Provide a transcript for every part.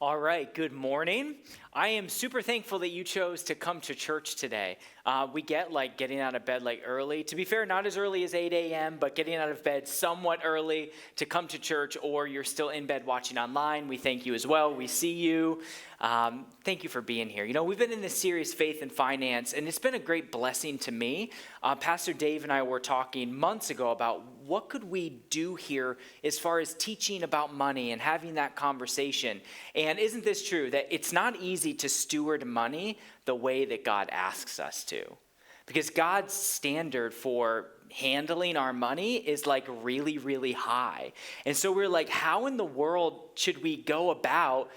All right, good morning. I am super thankful that you chose to come to church today. We get getting out of bed early. To be fair, not as early as 8 a.m., but getting out of bed somewhat early to come to church, or you're still in bed watching online. We thank you as well. We see you. Thank you for being here. You know, we've been in this series, Faith and Finance, and it's been a great blessing to me. Pastor Dave and I were talking months ago about what could we do here as far as teaching about money and having that conversation. And isn't this true, that it's not easy to steward money the way that God asks us to? Because God's standard for handling our money is really, really high. And so we're like, how in the world should we go about,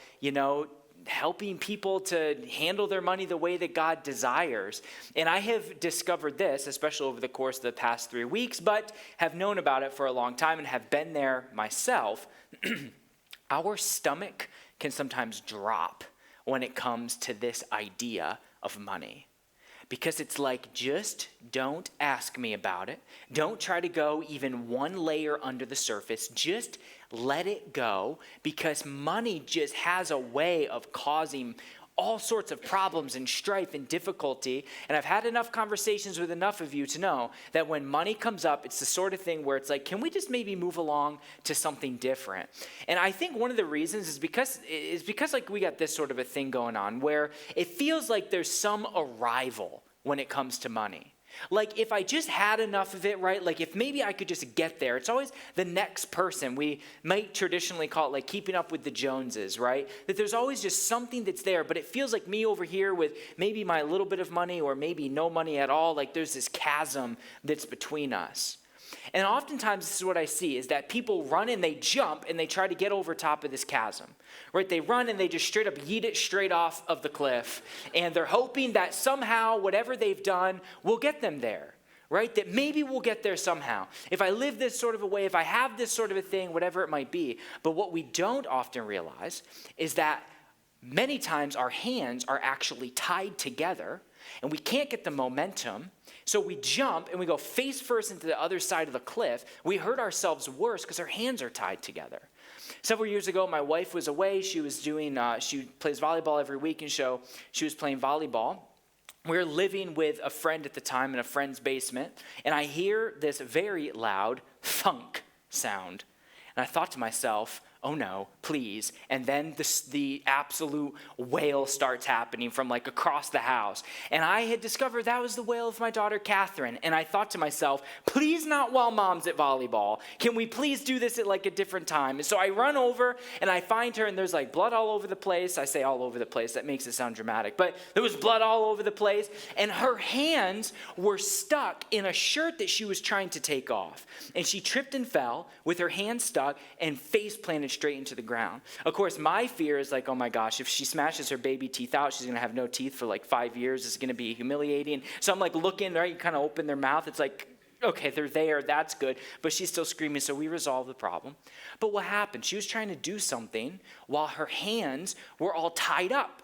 helping people to handle their money the way that God desires? And I have discovered this, especially over the course of the past 3 weeks, but have known about it for a long time and have been there myself. Our stomach can sometimes drop when it comes to this idea of money. Because it's just don't ask me about it. Don't try to go even one layer under the surface. Just let it go, because money just has a way of causing all sorts of problems and strife and difficulty. And I've had enough conversations with enough of you to know that when money comes up, it's the sort of thing where it's can we just maybe move along to something different? And I think one of the reasons is because we got this sort of a thing going on where it feels like there's some arrival when it comes to money. If I just had enough of it, right? If maybe I could just get there. It's always the next person. We might traditionally call it keeping up with the Joneses, right? That there's always just something that's there, but it feels like me over here with maybe my little bit of money or maybe no money at all. There's this chasm that's between us. And oftentimes this is what I see, is that people run and they jump and they try to get over top of this chasm, right? They run and they just straight up yeet it straight off of the cliff. And they're hoping that somehow whatever they've done will get them there, right? That maybe we'll get there somehow. If I live this sort of a way, if I have this sort of a thing, whatever it might be. But what we don't often realize is that many times our hands are actually tied together and we can't get the momentum. So we jump and we go face first into the other side of the cliff. We hurt ourselves worse because our hands are tied together. Several years ago, my wife was away. She was she plays volleyball every week, and so she was playing volleyball. We were living with a friend at the time in a friend's basement, and I hear this very loud thunk sound. And I thought to myself, oh no, please. And then the absolute wail starts happening from across the house. And I had discovered that was the wail of my daughter, Catherine. And I thought to myself, please not while mom's at volleyball. Can we please do this at a different time? And so I run over and I find her, and there's blood all over the place. I say all over the place. That makes it sound dramatic. But there was blood all over the place. And her hands were stuck in a shirt that she was trying to take off. And she tripped and fell with her hands stuck and face planted straight into the ground. Of course, my fear is oh my gosh, if she smashes her baby teeth out, she's going to have no teeth for 5 years. It's going to be humiliating. So I'm looking, right? You kind of open their mouth. It's okay, they're there. That's good. But she's still screaming. So we resolve the problem. But what happened? She was trying to do something while her hands were all tied up.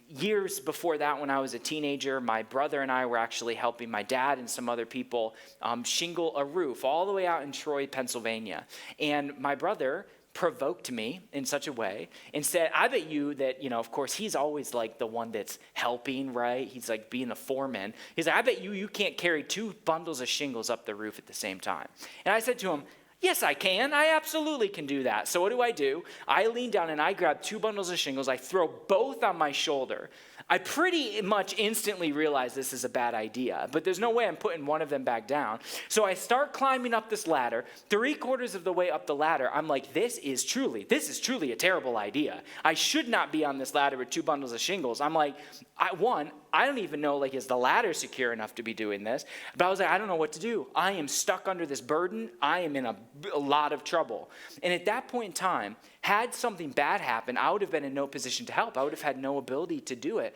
Years before that, when I was a teenager, my brother and I were actually helping my dad and some other people shingle a roof all the way out in Troy, Pennsylvania. And my brother provoked me in such a way and said, I bet you that, of course, he's always the one that's helping, right? He's being the foreman. He's I bet you can't carry 2 bundles of shingles up the roof at the same time. And I said to him, yes, I can. I absolutely can do that. So what do? I lean down and I grab 2 bundles of shingles. I throw both on my shoulder. I pretty much instantly realize this is a bad idea, but there's no way I'm putting one of them back down. So I start climbing up this ladder. 3/4 of the way up the ladder, I'm this is truly a terrible idea. I should not be on this ladder with 2 bundles of shingles. I'm I don't even know, is the ladder secure enough to be doing this? But I was I don't know what to do. I am stuck under this burden. I am in a lot of trouble. And at that point in time, had something bad happen, I would have been in no position to help. I would have had no ability to do it.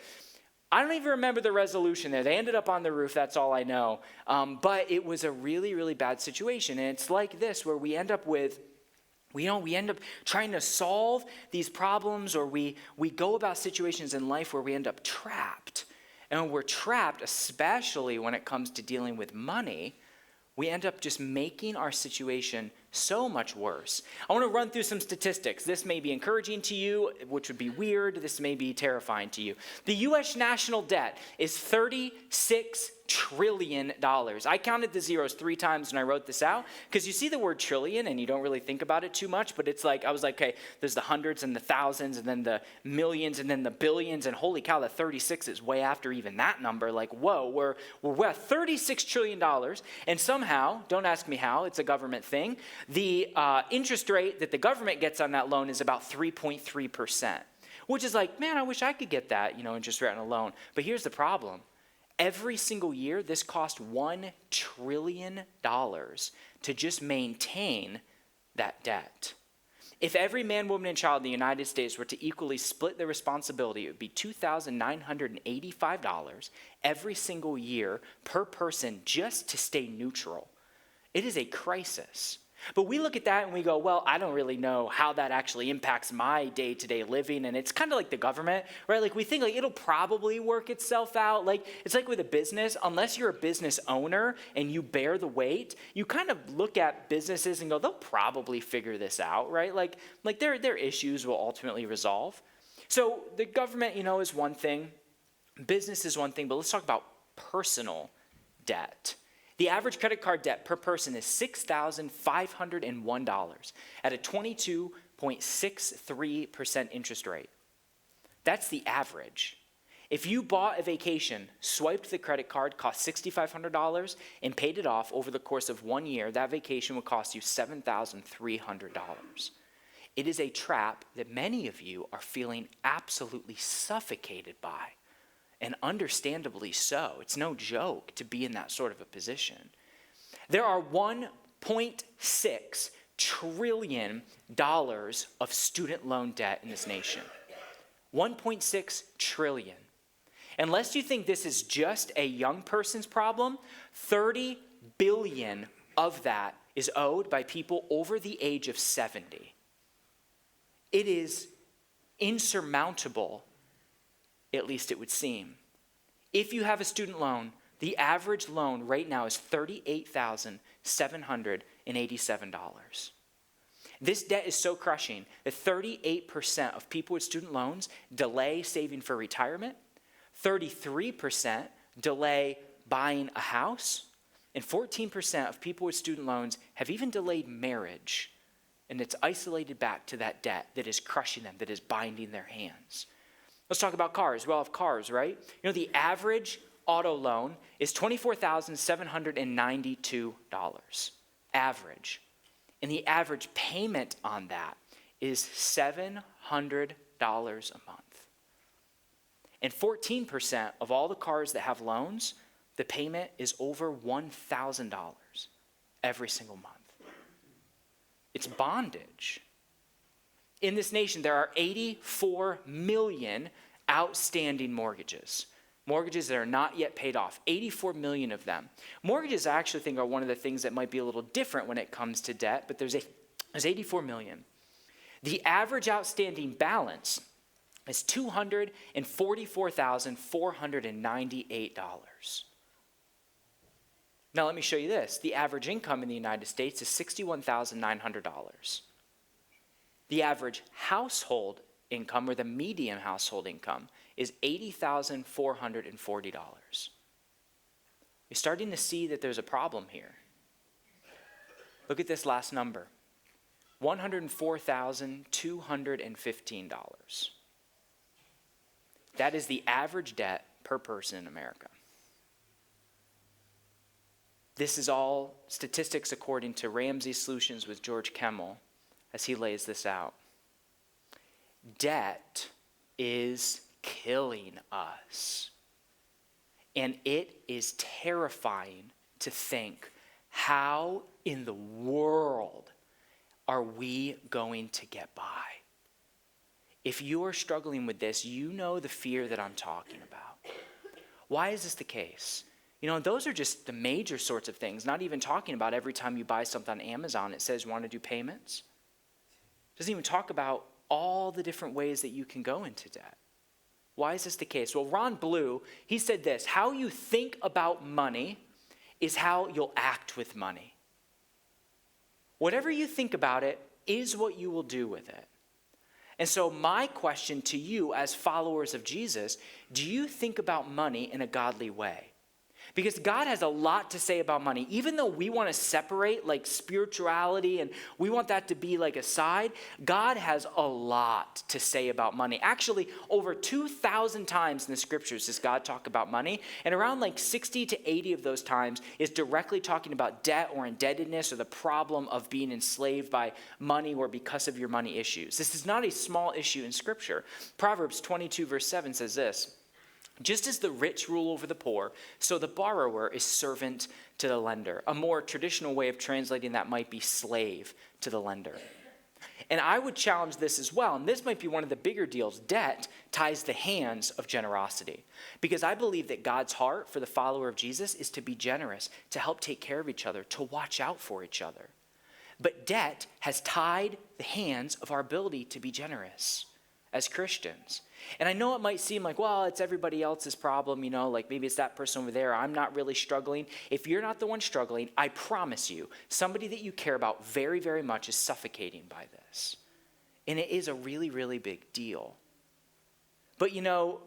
I don't even remember the resolution there. They ended up on the roof. That's all I know. But it was a really, really bad situation. And it's this, where we end up trying to solve these problems, or we go about situations in life where we end up trapped. And when we're trapped, especially when it comes to dealing with money, we end up just making our situation So much worse. I want to run through some statistics. This may be encouraging to you, which would be weird. This may be terrifying to you. The U.S. national debt is $36 trillion. I counted the zeros 3 times when I wrote this out, because you see the word trillion and you don't really think about it too much, but it's like, I was like, okay, there's the hundreds and the thousands and then the millions and then the billions, and holy cow, the 36 is way after even that number. Like, whoa, we're at $36 trillion, and somehow, don't ask me how, it's a government thing, the interest rate that the government gets on that loan is about 3.3%, which is like, man, I wish I could get that, interest rate on a loan. But here's the problem. Every single year, this costs $1 trillion to just maintain that debt. If every man, woman, and child in the United States were to equally split the responsibility, it would be $2,985 every single year per person just to stay neutral. It is a crisis. But we look at that and we go, well, I don't really know how that actually impacts my day-to-day living. And it's kind of like the government, right? Like we think like it'll probably work itself out. Like it's like with a business, unless you're a business owner and you bear the weight, you kind of look at businesses and go, they'll probably figure this out, right? Like their issues will ultimately resolve. So the government, is one thing, business is one thing, but let's talk about personal debt. The average credit card debt per person is $6,501 at a 22.63% interest rate. That's the average. If you bought a vacation, swiped the credit card, cost $6,500, and paid it off over the course of 1 year, that vacation would cost you $7,300. It is a trap that many of you are feeling absolutely suffocated by. And understandably so. It's no joke to be in that sort of a position. There are $1.6 trillion of student loan debt in this nation. 1.6 trillion. Unless you think this is just a young person's problem, 30 billion of that is owed by people over the age of 70. It is insurmountable, at least it would seem. If you have a student loan, the average loan right now is $38,787. This debt is so crushing that 38% of people with student loans delay saving for retirement, 33% delay buying a house, and 14% of people with student loans have even delayed marriage. And it's isolated back to that debt that is crushing them, that is binding their hands. Let's talk about cars. We all have cars, right? The average auto loan is $24,792. Average. And the average payment on that is $700 a month. And 14% of all the cars that have loans, the payment is over $1,000 every single month. It's bondage. In this nation, there are 84 million outstanding mortgages. Mortgages that are not yet paid off. 84 million of them. Mortgages, I actually think, are one of the things that might be a little different when it comes to debt, but there's 84 million. The average outstanding balance is $244,498. Now let me show you this. The average income in the United States is $61,900. The average household income, or the median household income, is $80,440. You're starting to see that there's a problem here. Look at this last number, $104,215. That is the average debt per person in America. This is all statistics according to Ramsey Solutions with George Kemmel, as he lays this out. Debt is killing us. And it is terrifying to think, how in the world are we going to get by? If you are struggling with this, you know the fear that I'm talking about. Why is this the case? Those are just the major sorts of things, not even talking about every time you buy something on Amazon, it says, want to do payments? Doesn't even talk about all the different ways that you can go into debt. Why is this the case? Well, Ron Blue, he said this: how you think about money is how you'll act with money. Whatever you think about it is what you will do with it. And so my question to you as followers of Jesus, do you think about money in a godly way? Because God has a lot to say about money. Even though we want to separate like spirituality and we want that to be like a side, God has a lot to say about money. Actually, over 2,000 times in the scriptures does God talk about money. And around like 60 to 80 of those times is directly talking about debt or indebtedness or the problem of being enslaved by money or because of your money issues. This is not a small issue in scripture. Proverbs 22 verse 7 says this: "Just as the rich rule over the poor, so the borrower is servant to the lender." A more traditional way of translating that might be slave to the lender. And I would challenge this as well, and this might be one of the bigger deals. Debt ties the hands of generosity. Because I believe that God's heart for the follower of Jesus is to be generous, to help take care of each other, to watch out for each other. But debt has tied the hands of our ability to be generous as Christians. And I know it might seem like, well, it's everybody else's problem, like maybe it's that person over there. I'm not really struggling. If you're not the one struggling, I promise you, somebody that you care about very, very much is suffocating by this. And it is a really, really big deal. But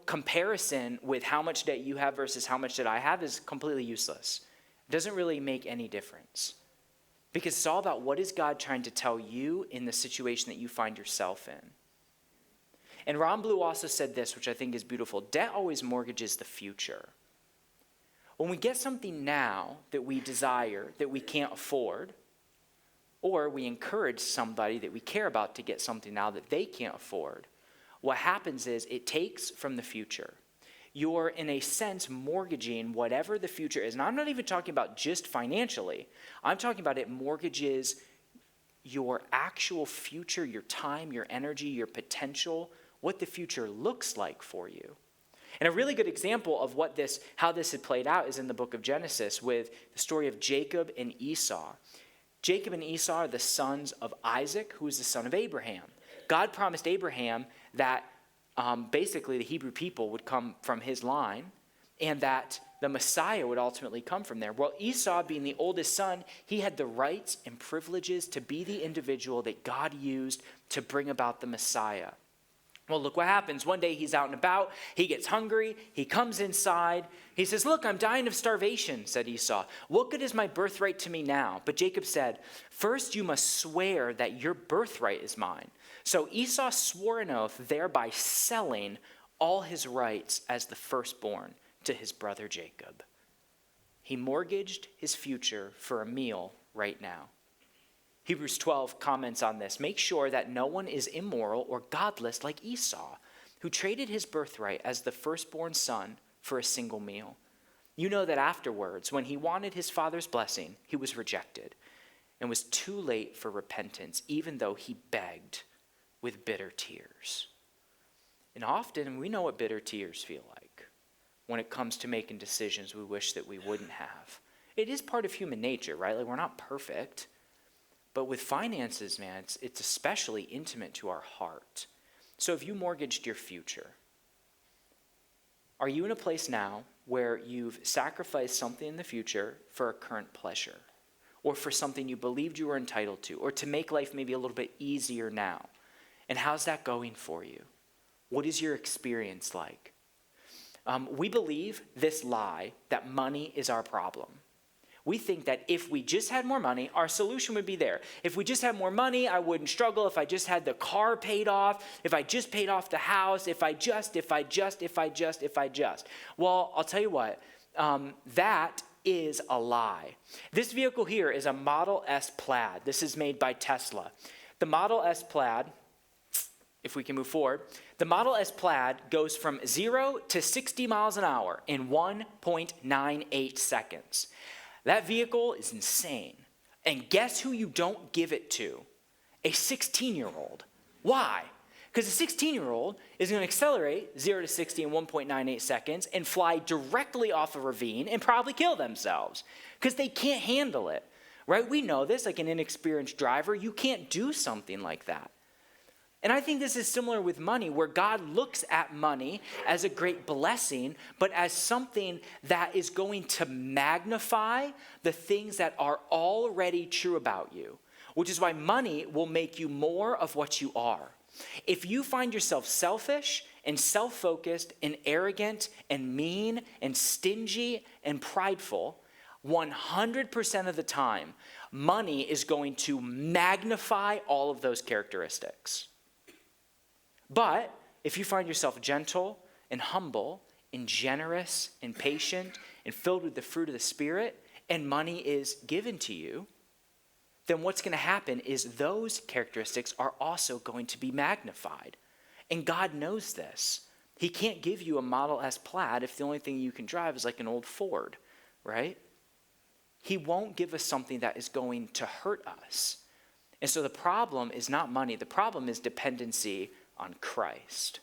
comparison with how much debt you have versus how much debt I have is completely useless. It doesn't really make any difference. Because it's all about what is God trying to tell you in the situation that you find yourself in. And Ron Blue also said this, which I think is beautiful: debt always mortgages the future. When we get something now that we desire, that we can't afford, or we encourage somebody that we care about to get something now that they can't afford, what happens is it takes from the future. You're, in a sense, mortgaging whatever the future is. And I'm not even talking about just financially. I'm talking about it mortgages your actual future, your time, your energy, your potential, what the future looks like for you. And a really good example of how this had played out is in the book of Genesis with the story of Jacob and Esau. Jacob and Esau are the sons of Isaac, who is the son of Abraham. God promised Abraham that basically the Hebrew people would come from his line and that the Messiah would ultimately come from there. Well, Esau, being the oldest son, he had the rights and privileges to be the individual that God used to bring about the Messiah. Well, look what happens. One day he's out and about. He gets hungry. He comes inside. He says, "Look, I'm dying of starvation," said Esau. "What good is my birthright to me now?" But Jacob said, "First you must swear that your birthright is mine." So Esau swore an oath, thereby selling all his rights as the firstborn to his brother Jacob. He mortgaged his future for a meal right now. Hebrews 12 comments on this: "Make sure that no one is immoral or godless like Esau, who traded his birthright as the firstborn son for a single meal. You know that afterwards, when he wanted his father's blessing, he was rejected and was too late for repentance, even though he begged with bitter tears." And often we know what bitter tears feel like when it comes to making decisions we wish that we wouldn't have. It is part of human nature, right? Like, we're not perfect. But with finances, man, it's especially intimate to our heart. So if you mortgaged your future, are you in a place now where you've sacrificed something in the future for a current pleasure, or for something you believed you were entitled to, or to make life maybe a little bit easier now? And how's that going for you? What is your experience like? We believe this lie that money is our problem. We think that if we just had more money, our solution would be there. If we just had more money, I wouldn't struggle. If I just had the car paid off, if I just paid off the house, if I just. Well, I'll tell you what, that is a lie. This vehicle here is a Model S Plaid. This is made by Tesla. The Model S Plaid, if we can move forward, the Model S Plaid goes from 0 to 60 miles an hour in 1.98 seconds. That vehicle is insane. And guess who you don't give it to? A 16-year-old. Why? Because a 16-year-old is going to accelerate 0 to 60 in 1.98 seconds and fly directly off a ravine and probably kill themselves because they can't handle it, right? We know this, like an inexperienced driver, you can't do something like that. And I think this is similar with money, where God looks at money as a great blessing, but as something that is going to magnify the things that are already true about you. which is why money will make you more of what you are. If you find yourself selfish and self-focused and arrogant and mean and stingy and prideful, 100% of the time, money is going to magnify all of those characteristics. But if you find yourself gentle and humble and generous and patient and filled with the fruit of the Spirit, and money is given to you, then what's going to happen is those characteristics are also going to be magnified. And God knows this. He can't give you a Model S Plaid if the only thing you can drive is like an old Ford, right? He won't give us something that is going to hurt us. And so the problem is not money. The problem is dependency on Christ.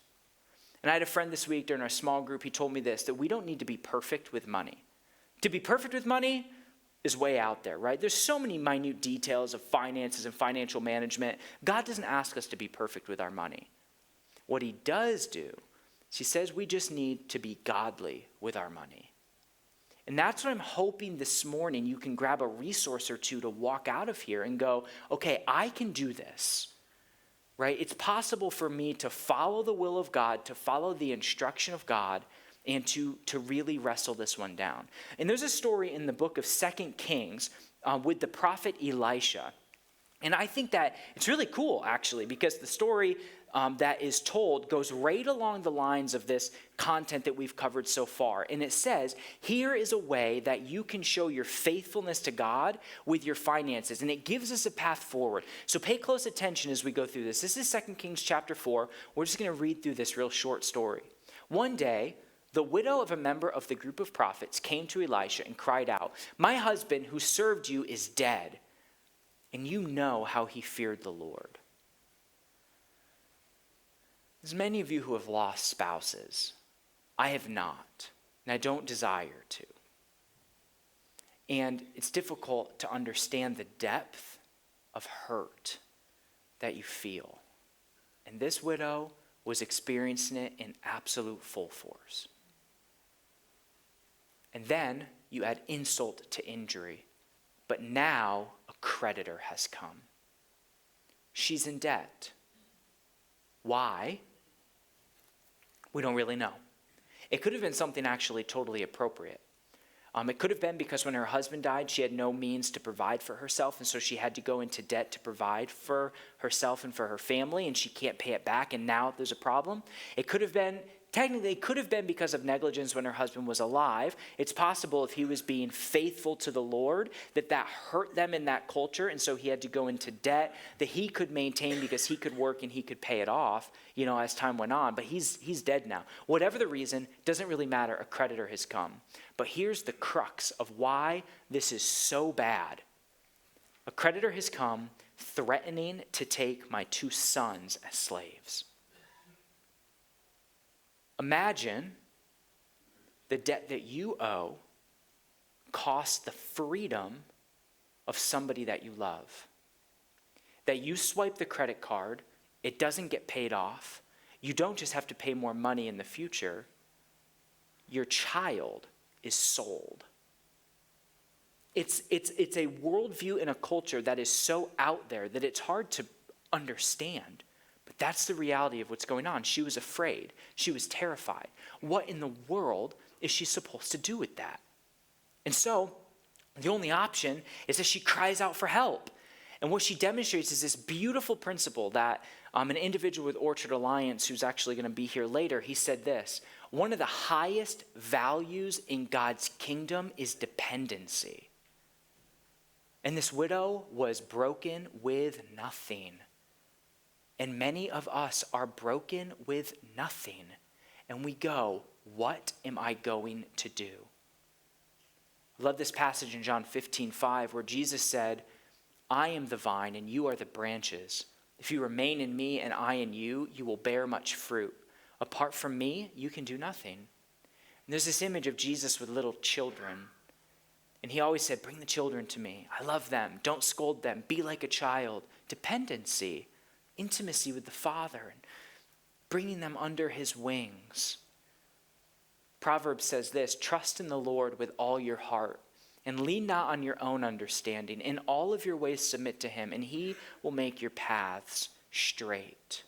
And I had a friend this week during our small group. He told me this, that we don't need to be perfect with money. To be perfect with money is way out there, right? There's so many minute details of finances and financial management. God doesn't ask us to be perfect with our money. What he does do is he says we just need to be godly with our money. And that's what I'm hoping this morning you can grab a resource or two to walk out of here and go, okay, I can do this, right? It's possible for me to follow the will of God, to follow the instruction of God, and to really wrestle this one down. And there's a story in the book of 2 Kings with the prophet Elisha. And I think that it's really cool, actually, because the story that is told goes right along the lines of this content that we've covered so far. And it says, here is a way that you can show your faithfulness to God with your finances. And it gives us a path forward. So pay close attention as we go through this. This is 2 Kings chapter 4. We're just going to read through this real short story. One day, the widow of a member of the group of prophets came to Elisha and cried out, "My husband who served you is dead, and you know how he feared the Lord." There's many of you who have lost spouses. I have not, and I don't desire to. And it's difficult to understand the depth of hurt that you feel. And this widow was experiencing it in absolute full force. And then you add insult to injury. But now a creditor has come. She's in debt. Why? We don't really know. It could have been something actually totally appropriate. It could have been because when her husband died, she had no means to provide for herself, and so she had to go into debt to provide for herself and for her family, and she can't pay it back, and now there's a problem. It could have been because of negligence when her husband was alive. It's possible if he was being faithful to the Lord, that hurt them in that culture, and so he had to go into debt that he could maintain because he could work and he could pay it off, as time went on. But he's dead now. Whatever the reason, doesn't really matter. A creditor has come. But here's the crux of why this is so bad. A creditor has come threatening to take my 2 sons as slaves. Imagine the debt that you owe costs the freedom of somebody that you love. That you swipe the credit card, it doesn't get paid off. You don't just have to pay more money in the future. Your child is sold. It's a worldview in a culture that is so out there that it's hard to understand. But that's the reality of what's going on. She was afraid. She was terrified. What in the world is she supposed to do with that? And so the only option is that she cries out for help. And what she demonstrates is this beautiful principle that an individual with Orchard Alliance, who's actually going to be here later, he said this: one of the highest values in God's kingdom is dependency. And this widow was broken with nothing. And many of us are broken with nothing. And we go, what am I going to do? I love this passage in John 15:5 where Jesus said, I am the vine and you are the branches. If you remain in me and I in you, you will bear much fruit. Apart from me, you can do nothing. And there's this image of Jesus with little children. And he always said, bring the children to me. I love them. Don't scold them. Be like a child. Dependency, intimacy with the Father, and bringing them under his wings. Proverbs says this: trust in the Lord with all your heart and lean not on your own understanding. In all of your ways submit to him, and he will make your paths straight.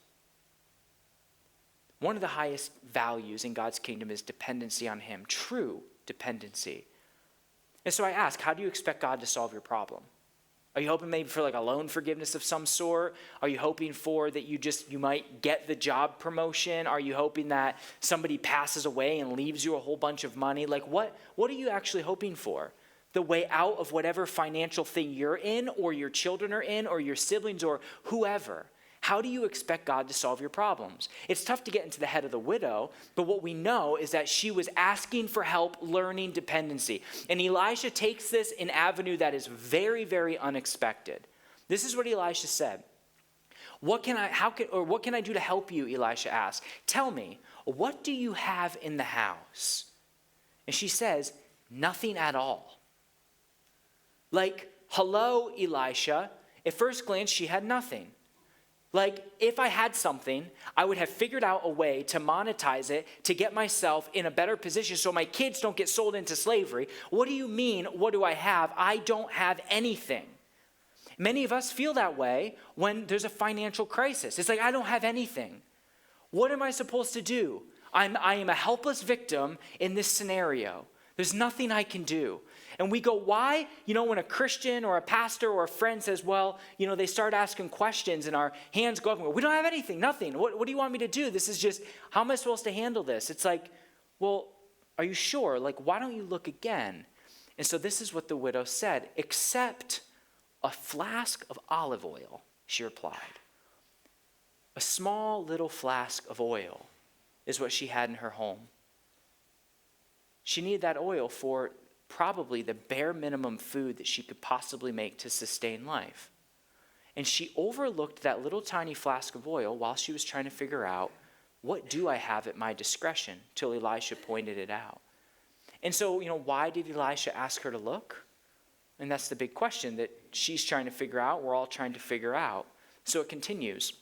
One of the highest values in God's kingdom is dependency on him, true dependency. And so I ask, how do you expect God to solve your problem? Are you hoping maybe for like a loan forgiveness of some sort? Are you hoping for that you might get the job promotion? Are you hoping that somebody passes away and leaves you a whole bunch of money? Like what are you actually hoping for? The way out of whatever financial thing you're in, or your children are in, or your siblings, or whoever. How do you expect God to solve your problems? It's tough to get into the head of the widow, but what we know is that she was asking for help learning dependency. And Elisha takes this an avenue that is very, very unexpected. This is what Elisha said. What can I do to help you? Elisha asked. Tell me, what do you have in the house? And she says, nothing at all. Like, hello, Elisha. At first glance, she had nothing. Like, if I had something, I would have figured out a way to monetize it to get myself in a better position so my kids don't get sold into slavery. What do you mean, what do I have? I don't have anything. Many of us feel that way when there's a financial crisis. It's like, I don't have anything. What am I supposed to do? I am a helpless victim in this scenario. There's nothing I can do. And we go, why? When a Christian or a pastor or a friend says, well, they start asking questions and our hands go up and go, we don't have anything, nothing. What do you want me to do? This is just, how am I supposed to handle this? It's like, well, are you sure? Like, why don't you look again? And so this is what the widow said, except a flask of olive oil, she replied. A small little flask of oil is what she had in her home. She needed that oil for probably the bare minimum food that she could possibly make to sustain life. And she overlooked that little tiny flask of oil while she was trying to figure out, what do I have at my discretion? Till Elisha pointed it out. And so, why did Elisha ask her to look? And that's the big question that she's trying to figure out, we're all trying to figure out. So it continues.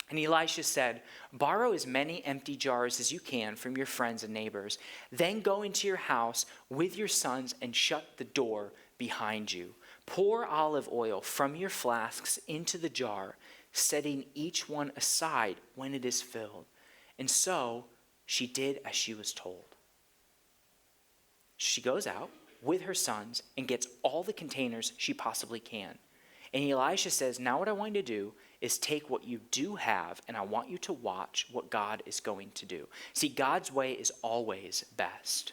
And Elisha said, borrow as many empty jars as you can from your friends and neighbors. Then go into your house with your sons and shut the door behind you. Pour olive oil from your flasks into the jar, setting each one aside when it is filled. And so she did as she was told. She goes out with her sons and gets all the containers she possibly can. And Elisha says, now what I want you to do is take what you do have, and I want you to watch what God is going to do. See, God's way is always best.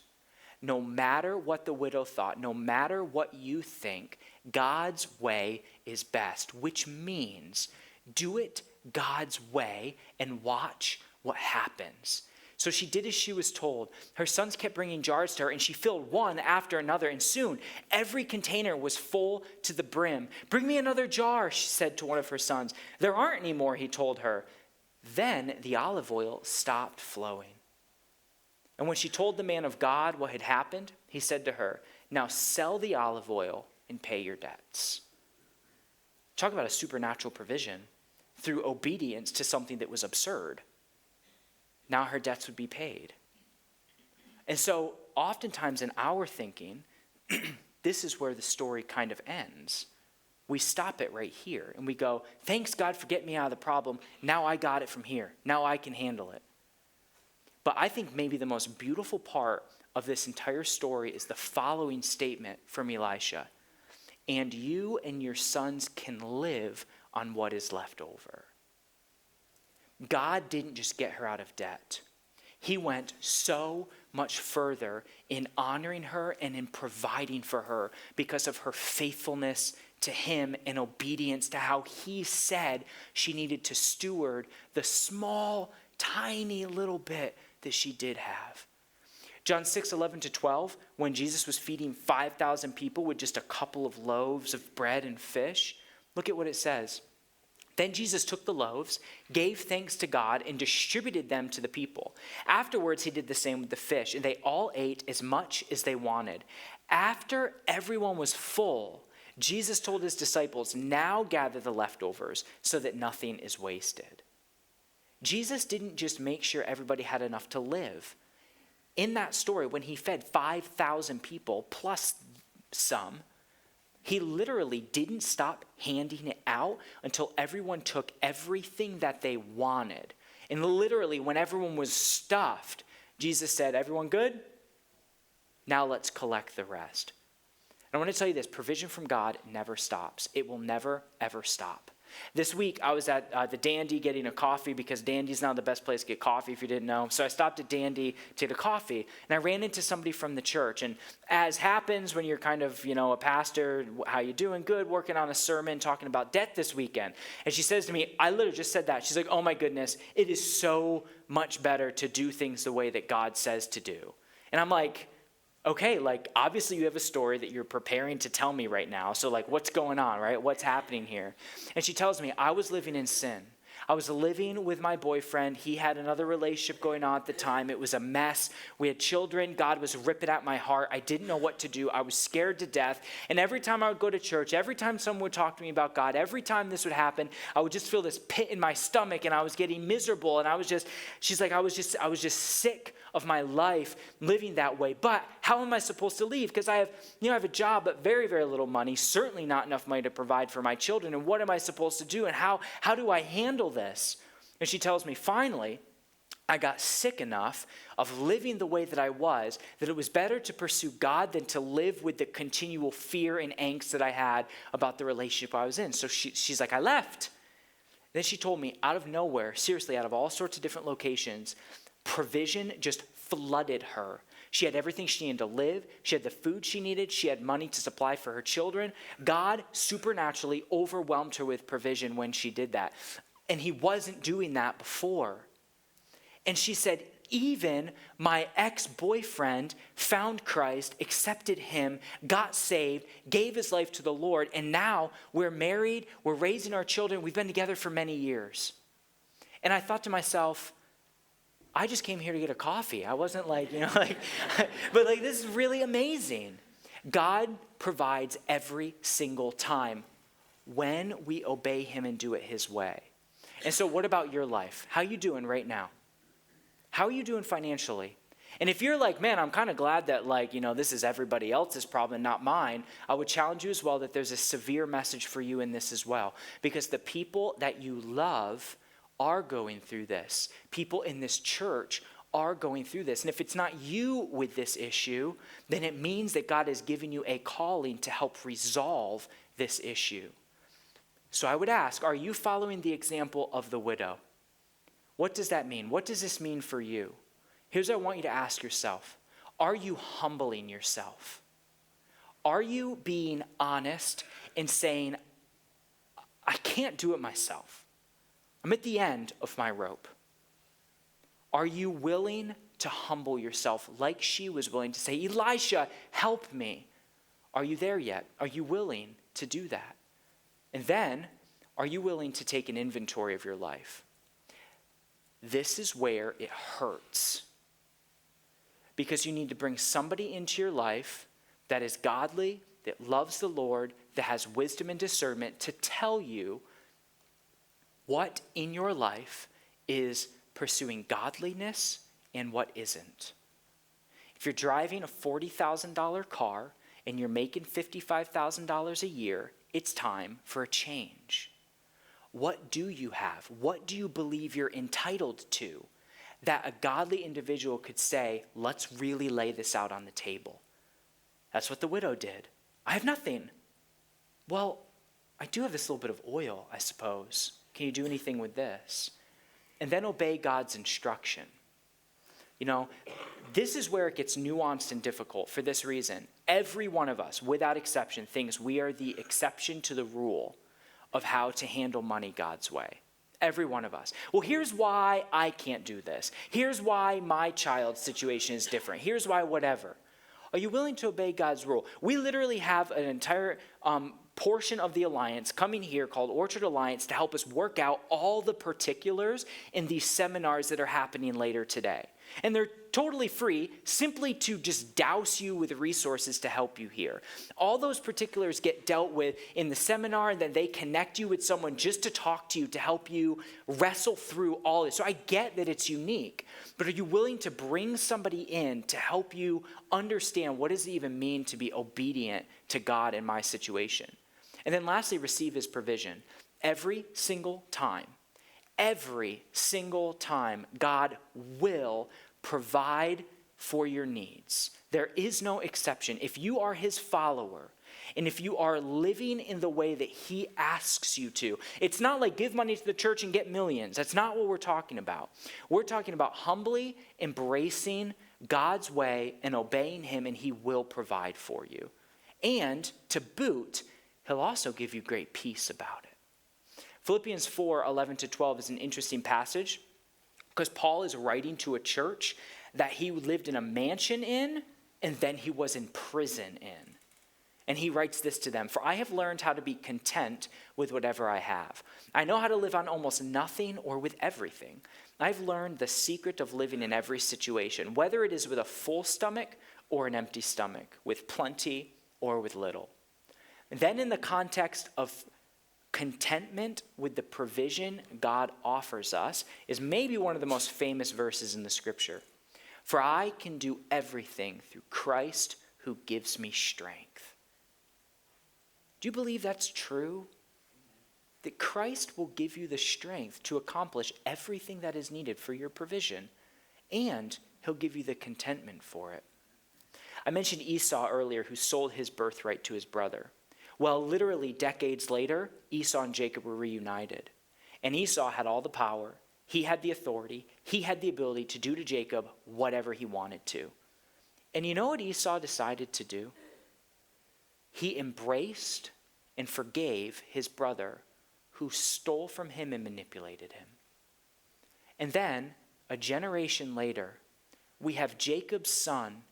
No matter what the widow thought, no matter what you think, God's way is best, which means do it God's way and watch what happens. So she did as she was told. Her sons kept bringing jars to her, and she filled one after another. And soon, every container was full to the brim. Bring me another jar, she said to one of her sons. There aren't any more, he told her. Then the olive oil stopped flowing. And when she told the man of God what had happened, he said to her, now sell the olive oil and pay your debts. Talk about a supernatural provision through obedience to something that was absurd. Now her debts would be paid. And so oftentimes in our thinking, this is where the story kind of ends. We stop it right here and we go, thanks God for getting me out of the problem. Now I got it from here. Now I can handle it. But I think maybe the most beautiful part of this entire story is the following statement from Elisha. And you and your sons can live on what is left over. God didn't just get her out of debt. He went so much further in honoring her and in providing for her because of her faithfulness to him and obedience to how he said she needed to steward the small, tiny little bit that she did have. John 6:11-12, when Jesus was feeding 5,000 people with just a couple of loaves of bread and fish, look at what it says. Then Jesus took the loaves, gave thanks to God, and distributed them to the people. Afterwards, he did the same with the fish, and they all ate as much as they wanted. After everyone was full, Jesus told his disciples, now gather the leftovers so that nothing is wasted. Jesus didn't just make sure everybody had enough to live. In that story, when he fed 5,000 people plus some. He literally didn't stop handing it out until everyone took everything that they wanted. And literally, when everyone was stuffed, Jesus said, everyone good? Now let's collect the rest. And I want to tell you this, provision from God never stops. It will never, ever stop. This week, I was at the Dandy getting a coffee because Dandy's now the best place to get coffee if you didn't know. So I stopped at Dandy to get a coffee, and I ran into somebody from the church. And as happens when you're kind of, a pastor, how you doing? Good, working on a sermon, talking about debt this weekend. And she says to me, I literally just said that. She's like, oh my goodness, it is so much better to do things the way that God says to do. And I'm like, okay, obviously you have a story that you're preparing to tell me right now. So what's going on, right? What's happening here? And she tells me, I was living in sin. I was living with my boyfriend. He had another relationship going on at the time. It was a mess. We had children. God was ripping at my heart. I didn't know what to do. I was scared to death. And every time I would go to church, every time someone would talk to me about God, every time this would happen, I would just feel this pit in my stomach and I was getting miserable. And she's like, I was just sick of my life living that way. But how am I supposed to leave? Because I have a job, but very, very little money, certainly not enough money to provide for my children. And what am I supposed to do? And how do I handle this? And she tells me, finally, I got sick enough of living the way that I was, that it was better to pursue God than to live with the continual fear and angst that I had about the relationship I was in. So she's like, I left. Then she told me out of nowhere, seriously, out of all sorts of different locations, provision just flooded her. She had everything she needed to live. She had the food she needed. She had money to supply for her children. God supernaturally overwhelmed her with provision when she did that. And he wasn't doing that before. And she said, even my ex-boyfriend found Christ, accepted him, got saved, gave his life to the Lord, and now we're married, we're raising our children, we've been together for many years. And I thought to myself, I just came here to get a coffee. I wasn't but this is really amazing. God provides every single time when we obey him and do it his way. And so what about your life? How you doing right now? How are you doing financially? And if you're like, man, I'm kind of glad that this is everybody else's problem, not mine, I would challenge you as well that there's a severe message for you in this as well. Because the people that you love are going through this. People in this church are going through this. And if it's not you with this issue, then it means that God has given you a calling to help resolve this issue. So I would ask, are you following the example of the widow? What does that mean? What does this mean for you? Here's what I want you to ask yourself. Are you humbling yourself? Are you being honest and saying, I can't do it myself? I'm at the end of my rope. Are you willing to humble yourself like she was willing to say, Elisha, help me? Are you there yet? Are you willing to do that? And then, are you willing to take an inventory of your life? This is where it hurts. Because you need to bring somebody into your life that is godly, that loves the Lord, that has wisdom and discernment to tell you what in your life is pursuing godliness and what isn't. If you're driving a $40,000 car and you're making $55,000 a year, it's time for a change. What do you have? What do you believe you're entitled to that a godly individual could say, let's really lay this out on the table? That's what the widow did. I have nothing. Well, I do have this little bit of oil, I suppose. Can you do anything with this? And then obey God's instruction. This is where it gets nuanced and difficult for this reason. Every one of us, without exception, thinks we are the exception to the rule of how to handle money God's way. Every one of us. Well, here's why I can't do this. Here's why my child's situation is different. Here's why whatever. Are you willing to obey God's rule? We literally have an entire portion of the Alliance coming here called Orchard Alliance to help us work out all the particulars in these seminars that are happening later today. And they're totally free simply to just douse you with resources to help you here. All those particulars get dealt with in the seminar, and then they connect you with someone just to talk to you, to help you wrestle through all this. So I get that it's unique, but are you willing to bring somebody in to help you understand what does it even mean to be obedient to God in my situation? And then lastly, receive his provision. Every single time, God will provide for your needs. There is no exception. If you are his follower, and if you are living in the way that he asks you to, it's not like give money to the church and get millions. That's not what we're talking about. We're talking about humbly embracing God's way and obeying him, and he will provide for you. And to boot, he'll also give you great peace about it. Philippians 4:11-12 is an interesting passage because Paul is writing to a church that he lived in a mansion in, and then he was in prison in. And he writes this to them: "For I have learned how to be content with whatever I have. I know how to live on almost nothing or with everything. I've learned the secret of living in every situation, whether it is with a full stomach or an empty stomach, with plenty or with little." And then in the context of contentment with the provision God offers us is maybe one of the most famous verses in the scripture. "For I can do everything through Christ who gives me strength." Do you believe that's true? That Christ will give you the strength to accomplish everything that is needed for your provision, and he'll give you the contentment for it. I mentioned Esau earlier, who sold his birthright to his brother. Well, literally decades later, Esau and Jacob were reunited. And Esau had all the power. He had the authority. He had the ability to do to Jacob whatever he wanted to. And you know what Esau decided to do? He embraced and forgave his brother who stole from him and manipulated him. And then, a generation later, we have Jacob's son,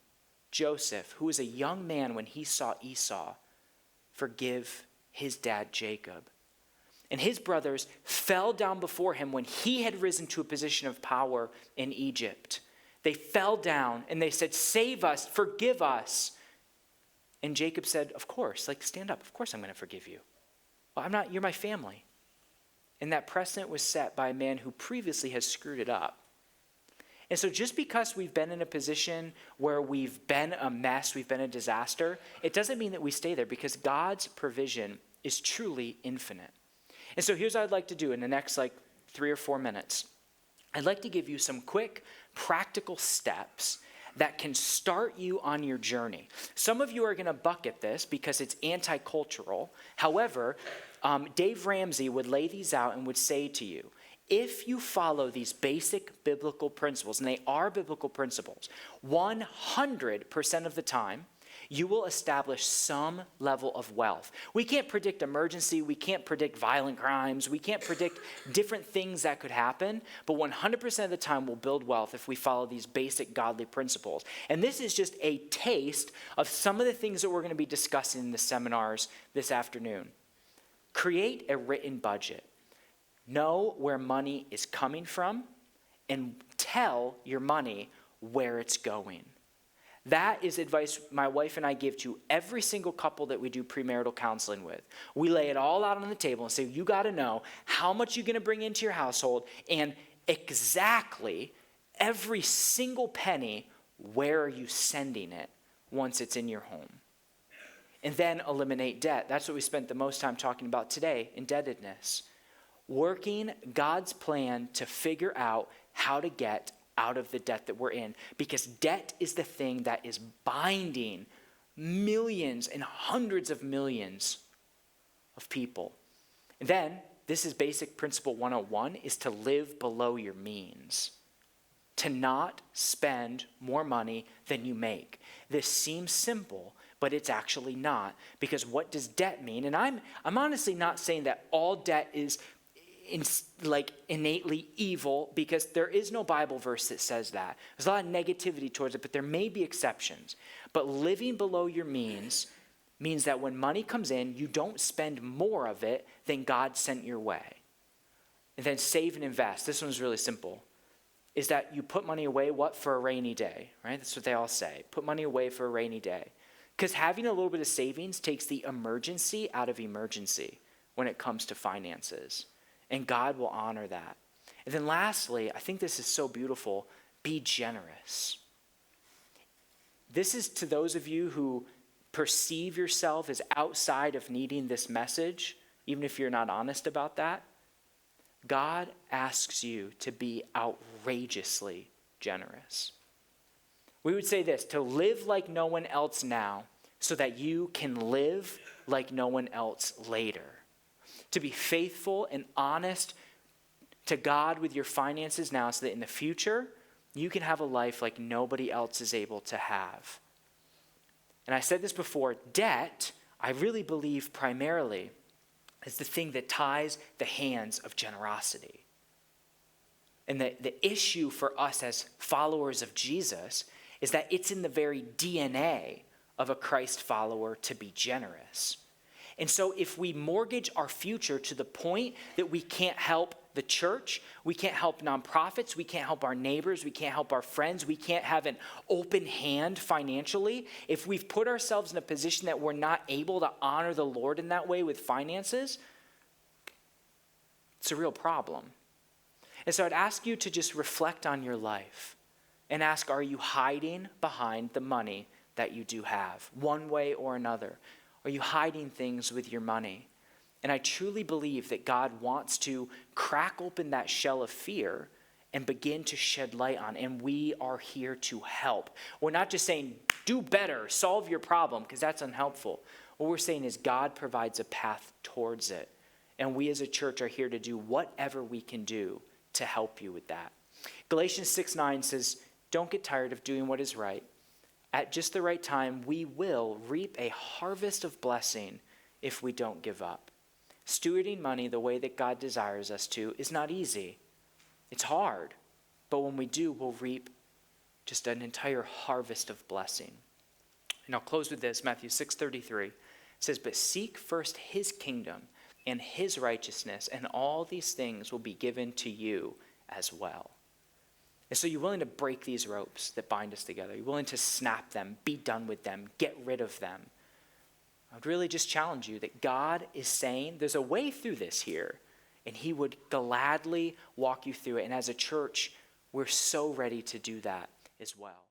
Joseph, who was a young man when he saw Esau forgive his dad Jacob. And his brothers fell down before him when he had risen to a position of power in Egypt. They fell down and they said, "Save us, forgive us." And Jacob said, "Of course, stand up. Of course I'm going to forgive you. Well, you're my family." And that precedent was set by a man who previously has screwed it up. And so just because we've been in a position where we've been a mess, we've been a disaster, it doesn't mean that we stay there, because God's provision is truly infinite. And so here's what I'd like to do in the next 3 or 4 minutes. I'd like to give you some quick practical steps that can start you on your journey. Some of you are going to bucket this because it's anti-cultural. However, Dave Ramsey would lay these out and would say to you, if you follow these basic biblical principles, and they are biblical principles, 100% of the time, you will establish some level of wealth. We can't predict emergency. We can't predict violent crimes. We can't predict different things that could happen. But 100% of the time, we'll build wealth if we follow these basic godly principles. And this is just a taste of some of the things that we're going to be discussing in the seminars this afternoon. Create a written budget. Know where money is coming from, and tell your money where it's going. That is advice my wife and I give to every single couple that we do premarital counseling with. We lay it all out on the table and say, you got to know how much you're going to bring into your household, and exactly every single penny, where are you sending it once it's in your home? And then eliminate debt. That's what we spent the most time talking about today, indebtedness. Working God's plan to figure out how to get out of the debt that we're in, because debt is the thing that is binding millions and hundreds of millions of people. And then, this is basic principle 101, is to live below your means. To not spend more money than you make. This seems simple, but it's actually not. Because what does debt mean? And I'm honestly not saying that all debt is innately evil, because there is no Bible verse that says that. There's a lot of negativity towards it, but there may be exceptions. But living below your means that when money comes in, you don't spend more of it than God sent your way. And then save and invest. This one's really simple. is that you put money away, what? For a rainy day, right? That's what they all say. Put money away for a rainy day. Because having a little bit of savings takes the emergency out of emergency when it comes to finances. And God will honor that. And then lastly, I think this is so beautiful, be generous. This is to those of you who perceive yourself as outside of needing this message, even if you're not honest about that. God asks you to be outrageously generous. We would say this, to live like no one else now so that you can live like no one else later. To be faithful and honest to God with your finances now so that in the future, you can have a life like nobody else is able to have. And I said this before, debt, I really believe primarily, is the thing that ties the hands of generosity. And the issue for us as followers of Jesus is that it's in the very DNA of a Christ follower to be generous. And so if we mortgage our future to the point that we can't help the church, we can't help nonprofits, we can't help our neighbors, we can't help our friends, we can't have an open hand financially, if we've put ourselves in a position that we're not able to honor the Lord in that way with finances, it's a real problem. And so I'd ask you to just reflect on your life and ask, are you hiding behind the money that you do have, one way or another? Are you hiding things with your money? And I truly believe that God wants to crack open that shell of fear and begin to shed light on, and we are here to help. We're not just saying, do better, solve your problem, because that's unhelpful. What we're saying is God provides a path towards it, and we as a church are here to do whatever we can do to help you with that. Galatians 6:9 says, don't get tired of doing what is right. At just the right time, we will reap a harvest of blessing if we don't give up. Stewarding money the way that God desires us to is not easy. It's hard. But when we do, we'll reap just an entire harvest of blessing. And I'll close with this. Matthew 6:33 says, but seek first his kingdom and his righteousness, and all these things will be given to you as well. And so you're willing to break these ropes that bind us together. You're willing to snap them, be done with them, get rid of them. I would really just challenge you that God is saying there's a way through this here, and he would gladly walk you through it. And as a church, we're so ready to do that as well.